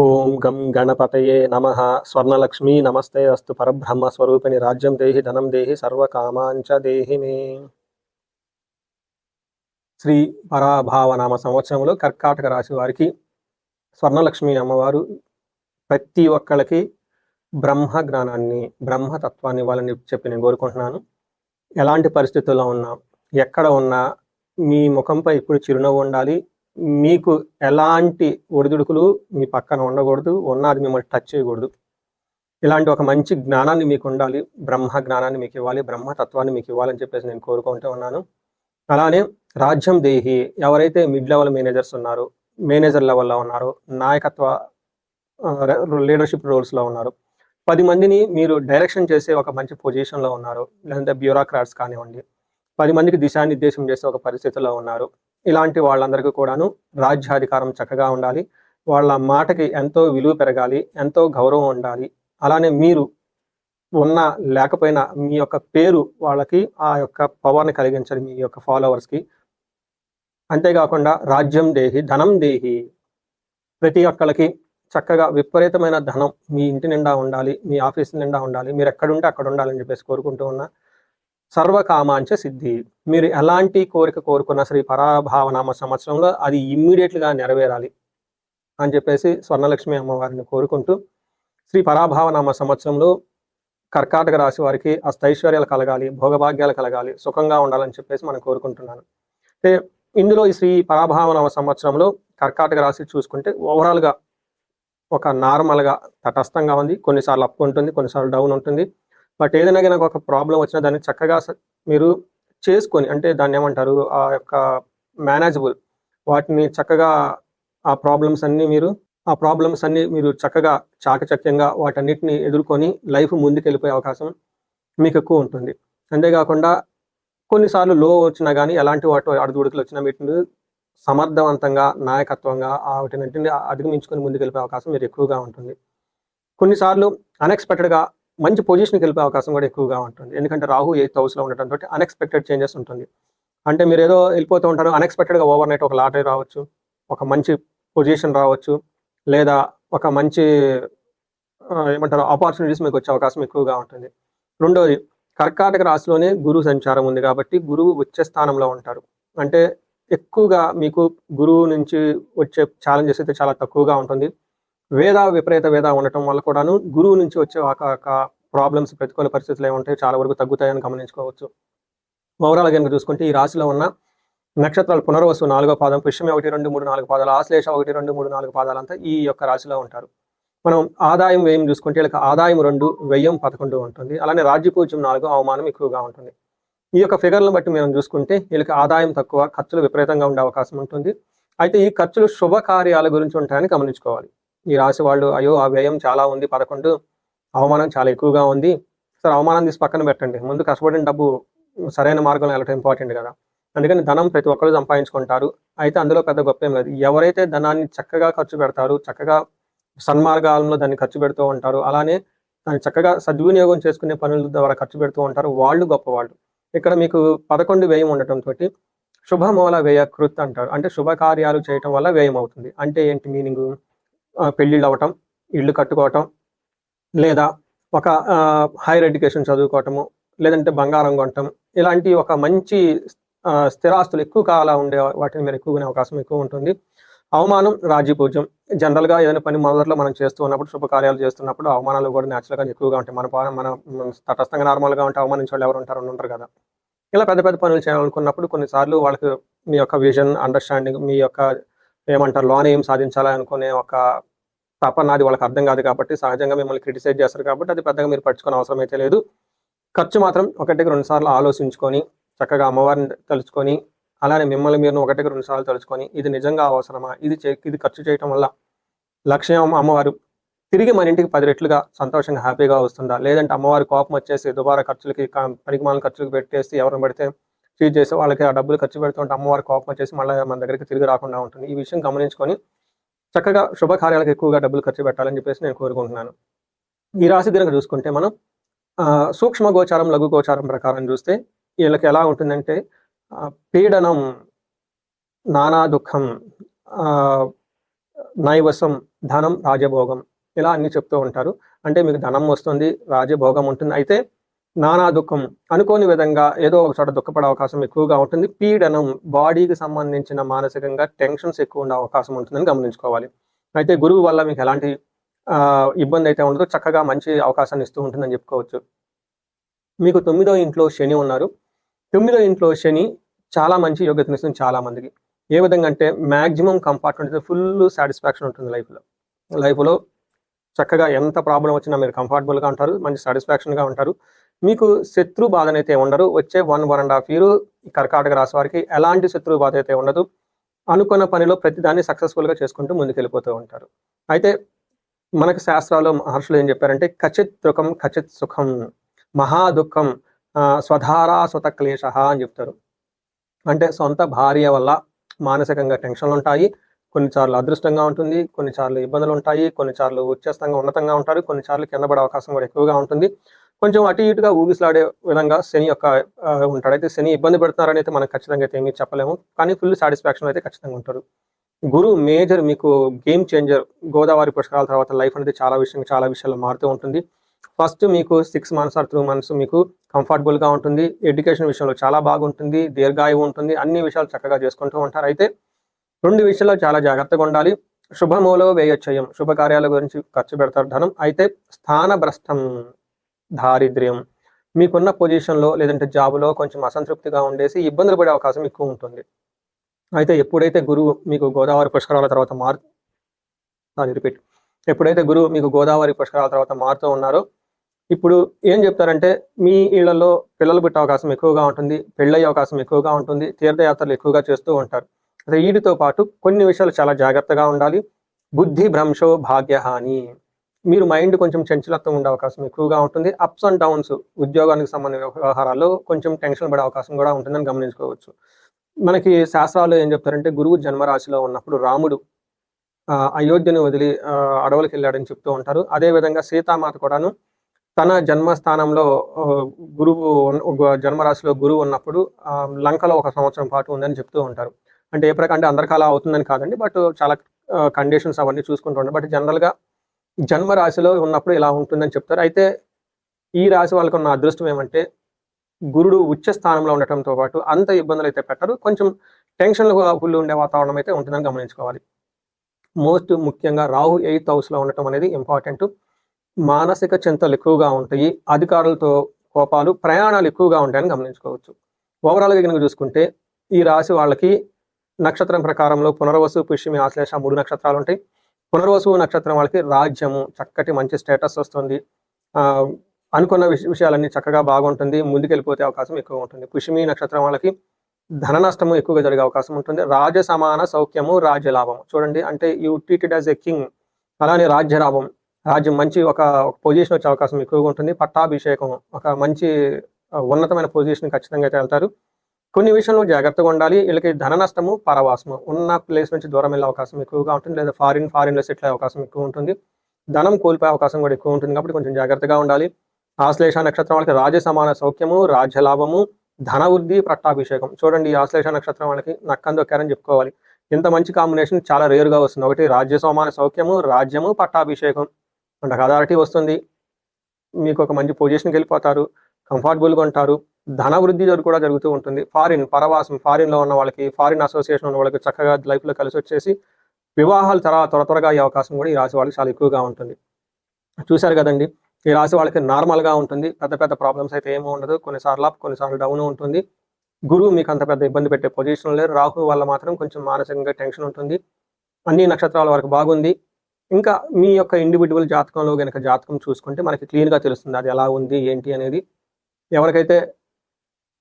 ఓం గం గణపతయే నమః. స్వర్ణలక్ష్మీ నమస్తే అస్తు. పరబ్రహ్మ స్వరూపిణి రాజ్యం దేహి ధనం దేహి సర్వకామాంచ దేహి మే. శ్రీ పరాభావనామ సంవత్సరంలో కర్కాటక రాశి వారికి స్వర్ణలక్ష్మి అమ్మవారు ప్రతి ఒక్కళ్ళకి బ్రహ్మ జ్ఞానాన్ని, బ్రహ్మతత్వాన్ని ఇవ్వాలని చెప్పి నేను కోరుకుంటున్నాను. ఎలాంటి పరిస్థితుల్లో ఉన్నా, ఎక్కడ ఉన్నా మీ ముఖంపై ఇప్పుడు చిరునవ్వు ఉండాలి. మీకు ఎలాంటి ఒడిదుడుకులు మీ పక్కన ఉండకూడదు, ఉన్నది మిమ్మల్ని టచ్ చేయకూడదు. ఇలాంటి ఒక మంచి జ్ఞానాన్ని మీకు ఉండాలి, బ్రహ్మ జ్ఞానాన్ని మీకు ఇవ్వాలి, బ్రహ్మతత్వాన్ని మీకు ఇవ్వాలని చెప్పేసి నేను కోరుకుంటూ ఉన్నాను. అలానే రాజ్యం దేహి, ఎవరైతే మిడ్ లెవెల్ మేనేజర్స్ ఉన్నారో, మేనేజర్ లెవెల్లో ఉన్నారో, నాయకత్వ లీడర్షిప్ రోల్స్లో ఉన్నారు, 10 మందిని మీరు డైరెక్షన్ చేసే ఒక మంచి పొజిషన్లో ఉన్నారు, లేదంటే బ్యూరోక్రాట్స్ కానివ్వండి, 10 మందికి దిశానిర్దేశం చేసే ఒక పరిస్థితిలో ఉన్నారు. ఇలాంటి వాళ్ళందరికీ కూడాను రాజ్యాధికారం చక్కగా ఉండాలి, వాళ్ళ మాటకి ఎంతో విలువ పెరగాలి, ఎంతో గౌరవం ఉండాలి. అలానే మీరు ఉన్నా లేకపోయినా మీ యొక్క పేరు వాళ్ళకి ఆ యొక్క పవర్ని కలిగించాలి మీ యొక్క ఫాలోవర్స్కి. అంతేకాకుండా రాజ్యం దేహి ధనం దేహి, ప్రతి ఒక్కళ్ళకి చక్కగా విపరీతమైన ధనం మీ ఇంటి నిండా ఉండాలి, మీ ఆఫీస్ నిండా ఉండాలి, మీరు ఎక్కడుంటే అక్కడ ఉండాలని చెప్పేసి కోరుకుంటూ ఉన్నా. సర్వకామాంచ సిద్ధి, మీరు ఎలాంటి కోరిక కోరుకున్న శ్రీ పరాభావనామ సంవత్సరంలో అది ఇమ్మీడియట్గా నెరవేరాలి అని చెప్పేసి స్వర్ణలక్ష్మి అమ్మవారిని కోరుకుంటూ, శ్రీ పరాభావనామ సంవత్సరంలో కర్కాటక రాశి వారికి అష్టైశ్వర్యాలు కలగాలి, భోగభాగ్యాలు కలగాలి, సుఖంగా ఉండాలని చెప్పేసి మనం కోరుకుంటున్నాను. అంటే ఇందులో ఈ శ్రీ పరాభావనామ సంవత్సరంలో కర్కాటక రాశి చూసుకుంటే ఓవరాల్గా ఒక నార్మల్గా తటస్థంగా ఉంది. కొన్నిసార్లు అప్ ఉంటుంది, కొన్నిసార్లు డౌన్ ఉంటుంది. బట్ ఏదైనా కానీ ఒక ప్రాబ్లం వచ్చినా దాన్ని చక్కగా మీరు చేసుకొని, అంటే దాన్ని ఏమంటారు, ఆ యొక్క మేనేజబుల్, వాటిని చక్కగా ఆ ప్రాబ్లమ్స్ అన్నీ మీరు చక్కగా చాకచక్యంగా వాటన్నిటిని ఎదుర్కొని లైఫ్ ముందుకు వెళ్ళిపోయే అవకాశం మీకు ఎక్కువ ఉంటుంది. అంతేకాకుండా కొన్నిసార్లు లో వచ్చినా కానీ ఎలాంటి అడుగుడుకులు వచ్చినా వీటిని సమర్థవంతంగా, నాయకత్వంగా వాటిని అధిగమించుకొని ముందుకు వెళ్ళిపోయే అవకాశం మీరు ఎక్కువగా ఉంటుంది. కొన్నిసార్లు అన్ఎక్స్పెక్టెడ్గా మంచి పొజిషన్కి వెళ్ళిపోయే అవకాశం కూడా ఎక్కువగా ఉంటుంది. ఎందుకంటే రాహు 8th హౌస్లో ఉండటంతో అన్ఎక్స్పెక్టెడ్ చేంజెస్ ఉంటుంది. అంటే మీరు ఏదో వెళ్ళిపోతూ ఉంటారు, అన్ఎక్స్పెక్టెడ్గా ఓవర్ నైట్ ఒక లాటరీ రావచ్చు, ఒక మంచి పొజిషన్ రావచ్చు, లేదా ఒక మంచి ఏమంటారు ఆపర్చునిటీస్ మీకు వచ్చే అవకాశం ఎక్కువగా ఉంటుంది. రెండోది, కర్కాటక రాశిలోనే గురువు సంచారం ఉంది కాబట్టి గురువు ఉచ్చ స్థానంలో ఉంటారు. అంటే ఎక్కువగా మీకు గురువు నుంచి వచ్చే ఛాలెంజెస్ అయితే చాలా తక్కువగా ఉంటుంది. విపరీత వేద ఉండటం వల్ల కూడాను గురువు నుంచి వచ్చే ఒక ప్రాబ్లమ్స్, ప్రతికూల పరిస్థితులు ఏముంటాయి చాలా వరకు తగ్గుతాయని గమనించుకోవచ్చు. ఓవరాల్ కనుక చూసుకుంటే ఈ రాశిలో ఉన్న నక్షత్రాలు పునర్వసు 4వ పాదం, పుష్యమి 1, 2, 3, 4 పాదాలు, ఆశ్లేష 1, 2, 3, 4 పాదాలంతా ఈ యొక్క రాశిలో ఉంటారు. మనం ఆదాయం వ్యయం చూసుకుంటే వీళ్ళకి ఆదాయం 2, వ్యయం 11 ఉంటుంది. అలానే రాజ్యపూజ్యం 4, అవమానం ఎక్కువగా ఉంటుంది. ఈ యొక్క ఫిగర్లను బట్టి మనం చూసుకుంటే వీళ్ళకి ఆదాయం తక్కువ, ఖర్చులు విపరీతంగా ఉండే అవకాశం ఉంటుంది. అయితే ఈ ఖర్చులు శుభకార్యాల గురించి ఉంటాయని గమనించుకోవాలి. ఈ రాశి వాళ్ళు అయ్యో ఆ వ్యయం చాలా ఉంది 11, అవమానం చాలా ఎక్కువగా ఉంది, సరే అవమానం తీసి పక్కన పెట్టండి, ముందు కష్టపడిన డబ్బు సరైన మార్గంలో వెళ్ళటం ఇంపార్టెంట్ కదా. అందుకని ధనం ప్రతి ఒక్కరు సంపాదించుకుంటారు. అయితే అందులో పెద్ద గొప్ప ఏం లేదు. ఎవరైతే ధనాన్ని చక్కగా ఖర్చు పెడతారు, చక్కగా సన్మార్గాలలో దాన్ని ఖర్చు పెడుతూ ఉంటారు, అలానే దాన్ని చక్కగా సద్వినియోగం చేసుకునే పనుల ద్వారా ఖర్చు పెడుతూ ఉంటారు, వాళ్ళు గొప్పవాళ్ళు. ఇక్కడ మీకు 11 వ్యయం ఉండటంతో శుభమూల వ్యయ కృత్ అంటారు. అంటే శుభకార్యాలు చేయటం వల్ల వ్యయం అవుతుంది. అంటే ఏంటి మీనింగు? పెళ్ళిళ్ళు అవ్వటం, ఇళ్ళు కట్టుకోవటం, లేదా ఒక హైయర్ ఎడ్యుకేషన్ చదువుకోవటము, లేదంటే బంగారం కొనటం, ఇలాంటి ఒక మంచి స్థిరాస్తులు ఎక్కువ కాలం ఉండే వాటిని మీరు ఎక్కువ కొనే అవకాశం ఎక్కువ ఉంటుంది. అవమానం రాజ్యపూజ్యం, జనరల్గా ఏదైనా పని మొదట్లో మనం చేస్తూ ఉన్నప్పుడు, శుభకార్యాలు చేస్తున్నప్పుడు అవమానాలు కూడా న్యాచురల్గా ఎక్కువగా ఉంటాయి. మన తటస్థంగా నార్మల్గా ఉంటే అవమానించే వాళ్ళు ఎవరు ఉంటారు కదా. ఇలా పెద్ద పెద్ద పనులు చేయాలనుకున్నప్పుడు కొన్నిసార్లు వాళ్ళకి మీ యొక్క విజన్, అండర్స్టాండింగ్, మీ యొక్క ఏమంటారు లోన్ ఏం సాధించాలనుకునే ఒక తపన అది వాళ్ళకి అర్థం కాదు కాబట్టి సహజంగా మిమ్మల్ని క్రిటిసైజ్ చేస్తారు. కాబట్టి అది పెద్దగా మీరు పట్టించుకునే అవసరం అయితే లేదు. ఖర్చు మాత్రం 1-2 సార్లు ఆలోచించుకొని, చక్కగా అమ్మవారిని తలుచుకొని, అలానే మిమ్మల్ని మీరు 1-2 సార్లు తలుచుకొని, ఇది నిజంగా అవసరమా, ఇది ఖర్చు చేయటం వల్ల లక్ష్యం అమ్మవారు తిరిగి మన ఇంటికి 10 రెట్లుగా సంతోషంగా హ్యాపీగా వస్తుందా, లేదంటే అమ్మవారి కోపం వచ్చేసి దుబారా ఖర్చులకి, పనికిమాలిన ఖర్చులకు పెట్టేసి ఎవరిని పడితే చీట్ చేసి వాళ్ళకి ఆ డబ్బులు ఖర్చు పెడుతుంటే అమ్మవారి కోపం వచ్చేసి మళ్ళీ మన దగ్గరికి తిరిగి రాకుండా ఉంటుంది. ఈ విషయం గమనించుకొని చక్కగా శుభకార్యాలకు ఎక్కువగా డబ్బులు ఖర్చు పెట్టాలని చెప్పేసి నేను కోరుకుంటున్నాను. ఈ రాశి కనుక చూసుకుంటే మనం సూక్ష్మ గోచారం, లఘు గోచారం ప్రకారం చూస్తే వీళ్ళకి ఎలా ఉంటుందంటే పీడనం, నానా దుఃఖం, నైవసం, ధనం, రాజభోగం ఇలా అన్ని చెప్తూ ఉంటారు. అంటే మీకు ధనం వస్తుంది, రాజభోగం ఉంటుంది. అయితే నానా దుఃఖం, అనుకోని విధంగా ఏదో ఒక చోట దుఃఖపడే అవకాశం ఎక్కువగా ఉంటుంది. పీడనం, బాడీకి సంబంధించిన మానసికంగా టెన్షన్స్ ఎక్కువ ఉండే అవకాశం ఉంటుందని గమనించుకోవాలి. అయితే గురువు వల్ల మీకు ఎలాంటి ఇబ్బంది అయితే ఉండదో, చక్కగా మంచి అవకాశాన్ని ఇస్తూ ఉంటుందని చెప్పుకోవచ్చు. మీకు 9వ ఇంట్లో శని ఉన్నారు. 9వ ఇంట్లో శని చాలా మంచి యోగ్యతనిస్తుంది చాలా మందికి. ఏ విధంగా అంటే మ్యాక్సిమం కంఫర్ట్, ఫుల్ సాటిస్ఫాక్షన్ ఉంటుంది లైఫ్లో చక్కగా ఎంత ప్రాబ్లం వచ్చినా మీరు కంఫర్టబుల్గా ఉంటారు, మంచి సాటిస్ఫాక్షన్గా ఉంటారు. మీకు శత్రు బాధనైతే ఉండరు. వచ్చే 1.5 ఇయర్ కర్కాటక రాశి వారికి ఎలాంటి శత్రు బాధ అయితే ఉండదు. అనుకున్న పనిలో ప్రతిదాన్ని సక్సెస్ఫుల్గా చేసుకుంటూ ముందుకెళ్ళిపోతూ ఉంటారు. అయితే మనకు శాస్త్రాల్లో మహర్షులు ఏం చెప్పారంటే, కచిత్ దుఃఖం కచిత్ సుఖం, మహా దుఃఖం స్వధారా స్వత క్లేశ అని చెప్తారు. అంటే సొంత భార్య వల్ల మానసికంగా టెన్షన్లు ఉంటాయి, కొన్నిసార్లు అదృష్టంగా ఉంటుంది, కొన్నిసార్లు ఇబ్బందులు ఉంటాయి, కొన్నిసార్లు ఉచ్చస్థంగా ఉన్నతంగా ఉంటారు, కొన్నిసార్లు కింద పడే అవకాశం కూడా ఎక్కువగా ఉంటుంది. కొంచెం అటు ఇటుగా ఊగిసలాడే విధంగా శని యొక్క ఉంటాడు. అయితే శని ఇబ్బంది పెడుతున్నారని అయితే మనం ఖచ్చితంగా అయితే ఏమీ చెప్పలేము, కానీ ఫుల్ సాటిస్ఫాక్షన్ అయితే ఖచ్చితంగా ఉంటారు. గురువు మేజర్ మీకు గేమ్ చేంజర్. గోదావరి పుష్కరాల తర్వాత లైఫ్ అనేది చాలా విషయాల్లో మారుతూ ఉంటుంది. ఫస్ట్ మీకు 6 months ఆర్ 2 months మీకు కంఫర్టబుల్గా ఉంటుంది. ఎడ్యుకేషన్ విషయంలో చాలా బాగుంటుంది, దీర్ఘాయువు ఉంటుంది, అన్ని విషయాలు చక్కగా చేసుకుంటూ ఉంటారు. అయితే 2 విషయాల్లో చాలా జాగ్రత్తగా ఉండాలి. శుభమూలో వ్యయచ్చయం, శుభకార్యాల గురించి ఖర్చు పెడతారు ధనం. అయితే స్థానభ్రష్టం, దారిద్ర్యం, మీకున్న పొజిషన్లో లేదంటే జాబులో కొంచెం అసంతృప్తిగా ఉండేసి ఇబ్బందులు పడే అవకాశం ఎక్కువ ఉంటుంది. అయితే ఎప్పుడైతే గురువు మీకు గోదావరి పుష్కరాల తర్వాత ఎప్పుడైతే గురువు మీకు గోదావరి పుష్కరాల తర్వాత మారుతూ ఉన్నారో, ఇప్పుడు ఏం చెప్తారంటే, మీ ఇళ్లలో పిల్లలు పుట్టే అవకాశం ఎక్కువగా ఉంటుంది, పెళ్ళయ్యే అవకాశం ఎక్కువగా ఉంటుంది, తీర్థయాత్రలు ఎక్కువగా చేస్తూ ఉంటారు. అయితే వీటితో పాటు కొన్ని విషయాలు చాలా జాగ్రత్తగా ఉండాలి. బుద్ధి భ్రంశో భాగ్యహాని, మీరు మైండ్ కొంచెం చంచలత్వం ఉండే అవకాశం ఎక్కువగా ఉంటుంది. అప్స్ అండ్ డౌన్స్, ఉద్యోగానికి సంబంధించిన వ్యవహారాల్లో కొంచెం టెన్షన్ పడే అవకాశం కూడా ఉంటుందని గమనించుకోవచ్చు. మనకి శాస్త్రాలు ఏం చెప్తారంటే, గురువు జన్మరాశిలో ఉన్నప్పుడు రాముడు అయోధ్యను వదిలి అడవులకు వెళ్ళాడని చెప్తూ ఉంటారు. అదేవిధంగా సీతామాత కూడాను తన జన్మస్థానంలో జన్మరాశిలో గురువు ఉన్నప్పుడు లంకలో 1 సంవత్సరం పాటు ఉందని చెప్తూ ఉంటారు. అంటే ఏ ప్రకారం అంటే అందరికీ అలా అవుతుందని కాదండి, బట్ చాలా కండిషన్స్ అవన్నీ చూసుకుంటూ ఉంటారు. బట్ జనరల్గా జన్మరాశిలో ఉన్నప్పుడు ఇలా ఉంటుందని చెప్తారు. అయితే ఈ రాశి వాళ్ళకు ఉన్న అదృష్టం ఏమంటే, గురుడు ఉచ్చ స్థానంలో ఉండటంతో పాటు అంత ఇబ్బందులు అయితే పెట్టరు. కొంచెం టెన్షన్లు ఫుల్ ఉండే వాతావరణం అయితే ఉంటుందని గమనించుకోవాలి. మోస్ట్ ముఖ్యంగా రాహు 8th హౌస్లో ఉండటం అనేది ఇంపార్టెంట్. మానసిక చింతలు ఎక్కువగా ఉంటాయి, అధికారులతో కోపాలు, ప్రయాణాలు ఎక్కువగా ఉంటాయని గమనించుకోవచ్చు. ఓవరాల్గా కనుక చూసుకుంటే ఈ రాశి వాళ్ళకి నక్షత్రం ప్రకారంలో పునర్వసు, పుష్యమి, ఆశ్లేష 3 నక్షత్రాలు ఉంటాయి. పునర్వసు నక్షత్రం వాళ్ళకి రాజ్యము, చక్కటి మంచి స్టేటస్ వస్తుంది, అనుకున్న విషయాలన్నీ చక్కగా బాగుంటుంది, ముందుకెళ్ళిపోతే అవకాశం ఎక్కువ ఉంటుంది. పుష్యమి నక్షత్రం వాళ్ళకి ధన నష్టము ఎక్కువగా జరిగే అవకాశం ఉంటుంది. రాజ సమాన సౌఖ్యము, రాజ్య లాభము. చూడండి, అంటే you treated as a king, అలానే రాజ్యలాభం, రాజ్యం మంచి ఒక పొజిషన్ వచ్చే అవకాశం ఎక్కువగా ఉంటుంది. పట్టాభిషేకం, ఒక మంచి ఉన్నతమైన పొజిషన్ ఖచ్చితంగా అయితే వెళ్తారు. కొన్ని విషయంలో జాగ్రత్తగా ఉండాలి. వీళ్ళకి ధన నష్టము, పరవాసము, ఉన్న ప్లేస్ నుంచి దూరం వెళ్ళే అవకాశం ఎక్కువగా ఉంటుంది, లేదా ఫారిన్లో సెటిల్ అయ్యే అవకాశం ఎక్కువ ఉంటుంది. ధనం కోల్పోయే అవకాశం కూడా ఎక్కువ ఉంటుంది, కాబట్టి కొంచెం జాగ్రత్తగా ఉండాలి. ఆశ్లేష నక్షత్రం వాళ్ళకి రాజ్య సమాన సౌఖ్యము, రాజ్యలాభము, ధన వృద్ధి, పట్టాభిషేకం. చూడండి, ఈ ఆశ్లేష నక్షత్రం వాళ్ళకి నక్కందొక్కారని చెప్పుకోవాలి. ఇంత మంచి కాంబినేషన్ చాలా రేరుగా వస్తుంది. ఒకటి రాజ్య సమాన సౌఖ్యము, రాజ్యము, పట్టాభిషేకం, అంటే అథారిటీ వస్తుంది, మీకు ఒక మంచి పొజిషన్కి వెళ్ళిపోతారు, కంఫర్టబుల్గా ఉంటారు, ధన వృద్ధి కూడా జరుగుతూ ఉంటుంది. పరవాసం, ఫారిన్లో ఉన్న వాళ్ళకి, ఫారిన్ అసోసియేషన్ ఉన్న వాళ్ళకి చక్కగా లైఫ్లో కలిసి వచ్చేసి వివాహాలు త్వరగా అయ్యే అవకాశం కూడా ఈ రాశి వాళ్ళకి చాలా ఎక్కువగా ఉంటుంది. చూశారు కదండి, ఈ రాశి వాళ్ళకి నార్మల్గా ఉంటుంది, పెద్ద ప్రాబ్లమ్స్ అయితే ఏమీ ఉండదు. కొన్నిసార్లు డౌన్ ఉంటుంది. గురువు మీకు అంత పెద్ద ఇబ్బంది పెట్టే పొజిషన్ లేదు. రాహు వల్ల మాత్రం కొంచెం మానసికంగా టెన్షన్ ఉంటుంది. అన్ని నక్షత్రాల వరకు బాగుంది. ఇంకా మీ యొక్క ఇండివిజువల్ జాతకంలో కనుక జాతకం చూసుకుంటే మనకి క్లియర్గా తెలుస్తుంది అది ఎలా ఉంది ఏంటి అనేది. ఎవరికైతే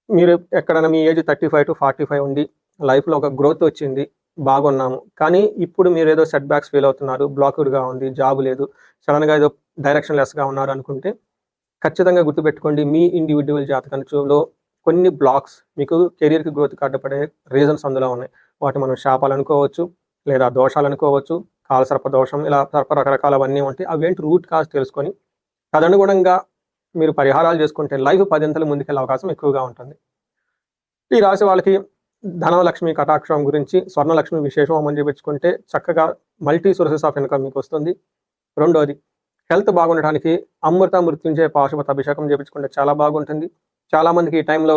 మీరు ఎక్కడైనా మీ ఏజ్ 35 to 45 ఉండి లైఫ్లో ఒక గ్రోత్ వచ్చింది, బాగున్నాము, కానీ ఇప్పుడు మీరు ఏదో సెట్ బ్యాక్స్ ఫీల్ అవుతున్నారు, బ్లాక్డ్గా ఉంది, జాబ్ లేదు, సడన్గా ఏదో డైరెక్షన్ లెస్గా ఉన్నారు అనుకుంటే ఖచ్చితంగా గుర్తుపెట్టుకోండి, మీ ఇండివిజువల్ జాతకంలో కొన్ని బ్లాక్స్ మీకు కెరీర్కి గ్రోత్కి అడ్డపడే రీజన్స్ అందులో ఉన్నాయి. వాటి మనం శాపాలు అనుకోవచ్చు, లేదా దోషాలు అనుకోవచ్చు, కాలసర్ప దోషం, ఇలా రకరకాలవన్నీ ఉంటాయి. అవేంటి రూట్ కాజ్ తెలుసుకొని తదనుగుణంగా మీరు పరిహారాలు చేసుకుంటే లైఫ్ 10 అంతలు ముందుకెళ్ళే అవకాశం ఎక్కువగా ఉంటుంది. ఈ రాశి వాళ్ళకి ధనలక్ష్మి కటాక్షం గురించి స్వర్ణలక్ష్మి విశేష హోమం చేయించుకుంటే చక్కగా మల్టీ సోర్సెస్ ఆఫ్ ఇన్కమ్ మీకు వస్తుంది. రెండోది, హెల్త్ బాగుండటానికి అమృత మృత్యుంజయ పాశుపత అభిషేకం చేయించుకుంటే చాలా బాగుంటుంది. చాలామందికి ఈ టైంలో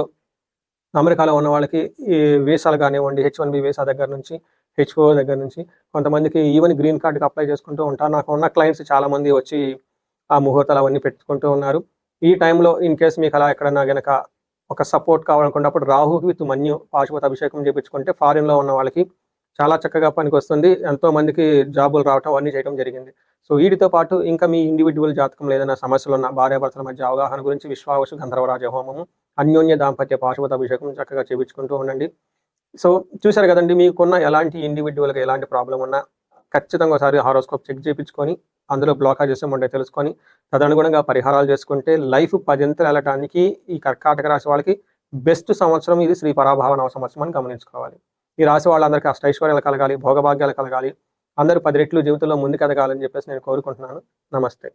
అమెరికాలో ఉన్న వాళ్ళకి ఈ వీసాలు కానివ్వండి, H1B వీసా దగ్గర నుంచి, H4 దగ్గర నుంచి, కొంతమందికి ఈవెన్ గ్రీన్ కార్డుకి అప్లై చేసుకుంటూ ఉంటారు. నాకు ఉన్న క్లయింట్స్ చాలామంది వచ్చి ఆ ముహూర్తాలు అవన్నీ పెట్టుకుంటూ ఉన్నారు. ఈ టైంలో ఇన్ కేస్ మీకు అలా ఎక్కడన్నా గనక ఒక సపోర్ట్ కావాలనుకున్నప్పుడు రాహు విత్ మన్యు పాశుపత అభిషేకం చేయించుకుంటే ఫారిన్లో ఉన్న వాళ్ళకి చాలా చక్కగా పనికొస్తుంది. ఎంతో మందికి జాబులు రావటం అవన్నీ చేయడం జరిగింది. సో వీటితో పాటు ఇంకా మీ ఇండివిజువల్ జాతకంలో ఏదైనా సమస్యలు ఉన్న భార్యాభర్తల మధ్య అవగాహన గురించి విశ్వావసు గంధర్వరాజ హోమము, అన్యోన్య దాంపత్య పాశుపత అభిషేకం చక్కగా చేయించుకుంటూ ఉండండి. సో చూశారు కదండి, మీకున్న ఎలాంటి ఇండివిజువల్గా ఎలాంటి ప్రాబ్లం ఉన్నా ఖచ్చితంగా ఒకసారి హారోస్కోప్ చెక్ చేయించుకొని అందులో బ్లాకేజెస్ ఏముంటాయో తెలుసుకొని తదనుగుణంగా పరిహారాలు చేసుకుంటే లైఫ్ 10 వెళ్ళటానికి ఈ కర్కాటక రాశి వాళ్ళకి బెస్ట్ సంవత్సరం ఇది శ్రీ పరాభావ నవ సంవత్సరం అని గమనించుకోవాలి. ఈ రాశి వాళ్ళందరికీ అష్టైశ్వర్యాలు కలగాలి, భోగభాగ్యాలు కలగాలి, అందరూ 10 రెట్లు జీవితంలో ముందుకు ఎదగాలని చెప్పేసి నేను కోరుకుంటున్నాను. నమస్తే.